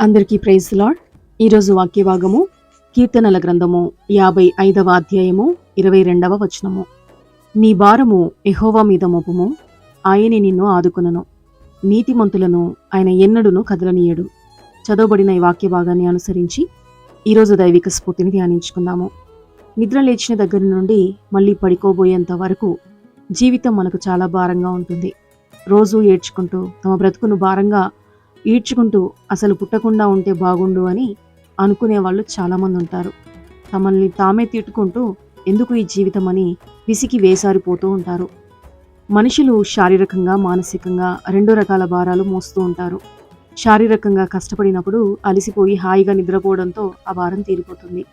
అందరికీ praise lord. ఈరోజు వాక్య భాగము కీర్తనల గ్రంథము 55వ అధ్యాయము 22వ వచనము. నీ భారము యెహోవా మీద మోపుము, ఆయనే నిన్ను ఆదుకొనును. నీతిమంతులను ఆయన ఎన్నడును కదలనీయడు. చదవబడిన ఈ వాక్య భాగాన్ని అనుసరించి ఈరోజు దైవిక స్ఫూర్తిని ధ్యానించుకుందాము. నిద్ర లేచిన దగ్గర నుండి మళ్ళీ పడుకోబోయేంత వరకు జీవితం మనకు చాలా భారంగా ఉంటుంది. రోజు ఏడ్చుకుంటూ తమ బ్రతుకును భారంగా ఈడ్చుకుంటూ అసలు పుట్టకుండా ఉంటే బాగుండు అని అనుకునే వాళ్ళు చాలామంది ఉంటారు. తమల్ని తామే తిట్టుకుంటూ ఎందుకు ఈ జీవితం అని విసికి వేసారిపోతూ ఉంటారు. మనుషులు శారీరకంగా మానసికంగా రెండు రకాల భారాలు మోస్తూ ఉంటారు. శారీరకంగా కష్టపడినప్పుడు అలసిపోయి హాయిగా నిద్రపోవడంతో ఆ భారం తీరిపోతుంది.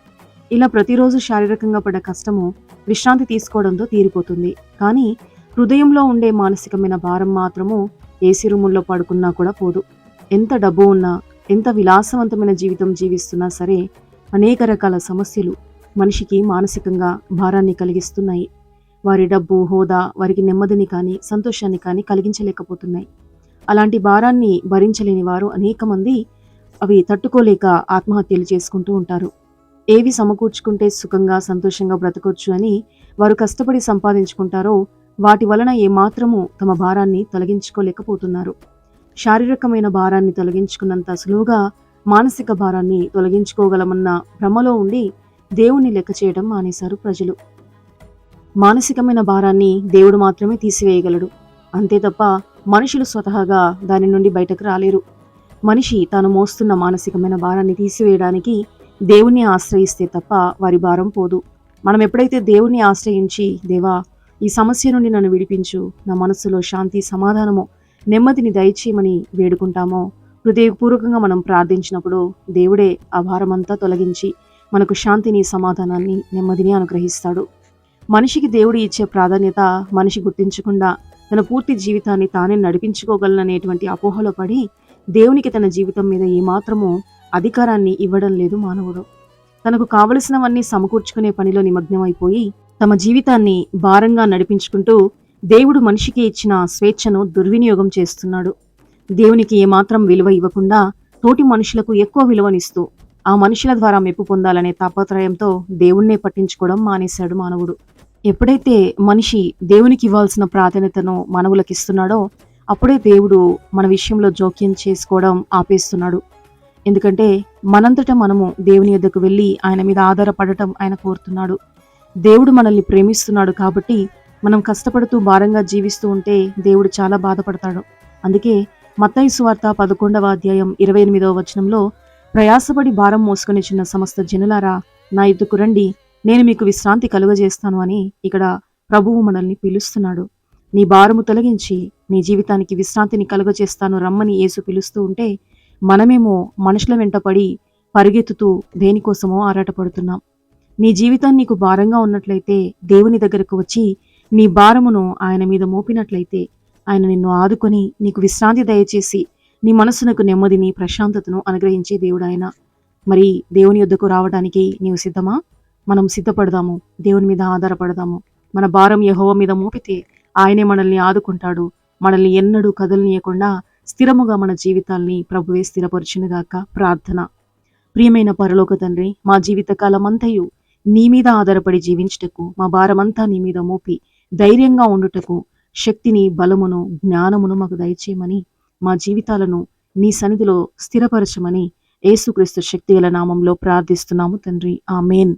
ఇలా ప్రతిరోజు శారీరకంగా పడ్డ కష్టము విశ్రాంతి తీసుకోవడంతో తీరిపోతుంది. కానీ హృదయంలో ఉండే మానసికమైన భారం మాత్రము ఏసీ రూముల్లో పడుకున్నా కూడా పోదు. ఎంత డబ్బు ఉన్నా, ఎంత విలాసవంతమైన జీవితం జీవిస్తున్నా సరే అనేక రకాల సమస్యలు మనిషికి మానసికంగా భారాన్ని కలిగిస్తున్నాయి. వారి డబ్బు, హోదా వారికి నెమ్మదిని కానీ సంతోషాన్ని కానీ కలిగించలేకపోతున్నాయి. అలాంటి భారాన్ని భరించలేని వారు అనేక మంది అవి తట్టుకోలేక ఆత్మహత్యలు చేసుకుంటూ ఉంటారు. ఏవి సమకూర్చుకుంటే సుఖంగా సంతోషంగా బ్రతకొచ్చు అని వారు కష్టపడి సంపాదించుకుంటారో వాటి వలన ఏమాత్రము తమ భారాన్ని తొలగించుకోలేకపోతున్నారు. శారీరకమైన భారాన్ని తొలగించుకున్నంత సులువుగా మానసిక భారాన్ని తొలగించుకోగలమన్న భ్రమలో ఉండి దేవుణ్ణి లెక్క చేయడం మానేశారు ప్రజలు. మానసికమైన భారాన్ని దేవుడు మాత్రమే తీసివేయగలడు. అంతే తప్ప మనుషులు స్వతహాగా దాని నుండి బయటకు రాలేరు. మనిషి తాను మోస్తున్న మానసికమైన భారాన్ని తీసివేయడానికి దేవుణ్ణి ఆశ్రయిస్తే తప్ప వారి భారం పోదు. మనం ఎప్పుడైతే దేవుణ్ణి ఆశ్రయించి, దేవా ఈ సమస్య నుండి నన్ను విడిపించు, నా మనస్సులో శాంతి సమాధానము నెమ్మదిని దయచేయమని వేడుకుంటామో, హృదయపూర్వకంగా మనం ప్రార్థించినప్పుడు దేవుడే ఆ భారమంతా తొలగించి మనకు శాంతిని సమాధానాన్ని నెమ్మదిని అనుగ్రహిస్తాడు. మనిషికి దేవుడు ఇచ్చే ప్రాధాన్యత మనిషి గుర్తించకుండా తన పూర్తి జీవితాన్ని తానే నడిపించుకోగలననేటువంటి అపోహలో పడి దేవునికి తన జీవితం మీద ఏమాత్రమూ అధికారాన్ని ఇవ్వడం లేదు మానవుడు. తనకు కావలసినవన్నీ సమకూర్చుకునే పనిలో నిమగ్నమైపోయి తమ జీవితాన్ని భారంగా నడిపించుకుంటూ దేవుడు మనిషికి ఇచ్చిన స్వేచ్ఛను దుర్వినియోగం చేస్తున్నాడు. దేవునికి ఏమాత్రం విలువ ఇవ్వకుండా తోటి మనుషులకు ఎక్కువ విలువనిస్తూ ఆ మనుషుల ద్వారా మెప్పు పొందాలనే తాపత్రయంతో దేవుణ్ణే పట్టించుకోవడం మానేశాడు మానవుడు. ఎప్పుడైతే మనిషి దేవునికి ఇవ్వాల్సిన ప్రాధాన్యతను మానవులకు ఇస్తున్నాడో అప్పుడే దేవుడు మన విషయంలో జోక్యం చేసుకోవడం ఆపేస్తున్నాడు. ఎందుకంటే మనంతటా మనము దేవుని యొద్దకు వెళ్ళి ఆయన మీద ఆధారపడటం ఆయన కోరుతున్నాడు. దేవుడు మనల్ని ప్రేమిస్తున్నాడు కాబట్టి మనం కష్టపడుతూ భారంగా జీవిస్తూ ఉంటే దేవుడు చాలా బాధపడతాడు. అందుకే మత్తయి సువార్త 11వ అధ్యాయం 28వ వచనంలో, ప్రయాసపడి భారం మోసుకొని చిన్న సమస్త జనులారా నా యొద్దకు రండి, నేను మీకు విశ్రాంతి కలుగజేస్తాను అని ఇక్కడ ప్రభువు మనల్ని పిలుస్తున్నాడు. నీ భారము తొలగించి నీ జీవితానికి విశ్రాంతిని కలుగజేస్తాను రమ్మని యేసు పిలుస్తూ ఉంటే మనమేమో మనుషుల వెంటపడి పరిగెత్తుతూ దేనికోసమో ఆరాటపడుతున్నాం. నీ జీవితం నీకు భారంగా ఉన్నట్లయితే దేవుని దగ్గరకు వచ్చి నీ భారమును ఆయన మీద మోపినట్లయితే ఆయన నిన్ను ఆదుకొని నీకు విశ్రాంతి దయచేసి నీ మనసునకు నెమ్మదిని ప్రశాంతతను అనుగ్రహించే దేవుడు ఆయన. మరి దేవుని యొద్దకు రావడానికి నీవు సిద్ధమా? మనం సిద్ధపడదాము, దేవుని మీద ఆధారపడదాము. మన భారం యెహోవా మీద మోపితే ఆయనే మనల్ని ఆదుకుంటాడు. మనల్ని ఎన్నడూ కదలనీయకుండా స్థిరముగా మన జీవితాల్ని ప్రభువే స్థిరపరచునుగాక. ప్రార్థన. ప్రియమైన పరలోక తండ్రి, మా జీవితకాలం అంతయు నీ మీద ఆధారపడి జీవించుటకు, మా భారమంతా నీ మీద మోపి ధైర్యంగా ఉండుటకు శక్తిని, బలమును, జ్ఞానమును మాకు దయచేయమని, మా జీవితాలను నీ సన్నిధిలో స్థిరపరచమని యేసుక్రీస్తు శక్తిగల నామంలో ప్రార్థిస్తున్నాము తండ్రి. ఆమేన్.